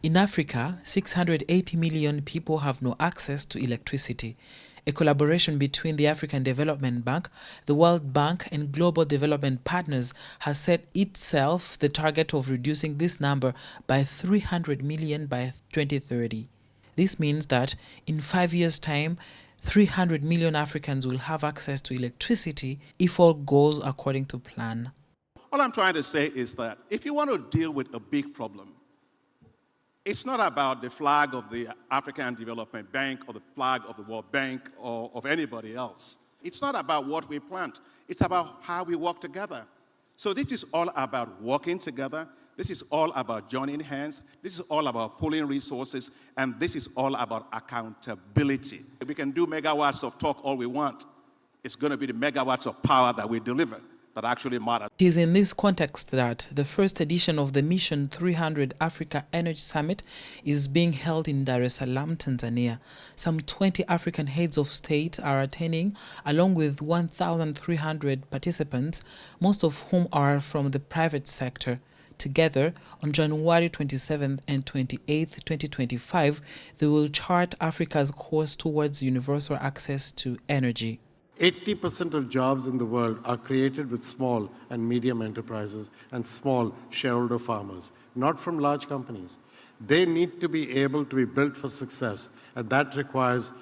In Africa, 680 million people have no access to electricity. A collaboration between the African Development Bank, the World Bank, and global development partners has set itself the target of reducing this number by 300 million by 2030. This means that in 5 years' time, 300 million Africans will have access to electricity if all goes according to plan. All I'm trying to say is that if you want to deal with a big problem, it's not about the flag of the African Development Bank or the flag of the World Bank or of anybody else. It's not about what we plant. It's about how we work together. So this is all about working together. This is all about joining hands. This is all about pooling resources. And this is all about accountability. We can do megawatts of talk all we want. It's going to be the megawatts of power that we deliver that actually matter. It is in this context that the first edition of the Mission 300 Africa Energy Summit is being held in Dar es Salaam, Tanzania. Some 20 African heads of state are attending, along with 1,300 participants, most of whom are from the private sector. Together, on January 27th and 28th, 2025, they will chart Africa's course towards universal access to energy. 80% of jobs in the world are created with small and medium enterprises and small shareholder farmers, not from large companies. They need to be able to be built for success, and that requires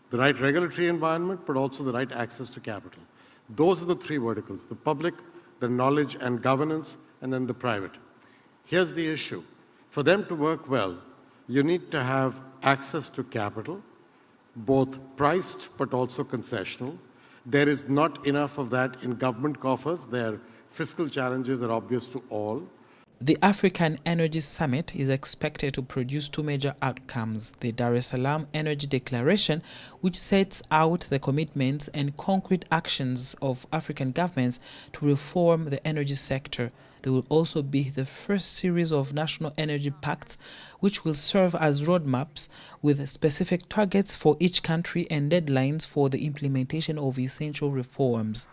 the right regulatory environment, but also the right access to capital. Those are the three verticals: the public, the knowledge and governance, and then the private. Here's the issue. For them to work well, you need to have access to capital, both priced but also concessional. There is not enough of that in government coffers. Their fiscal challenges are obvious to all. The African Energy Summit is expected to produce two major outcomes: the Dar es Salaam Energy Declaration, which sets out the commitments and concrete actions of African governments to reform the energy sector. There will also be the first series of national energy pacts, which will serve as roadmaps with specific targets for each country and deadlines for the implementation of essential reforms.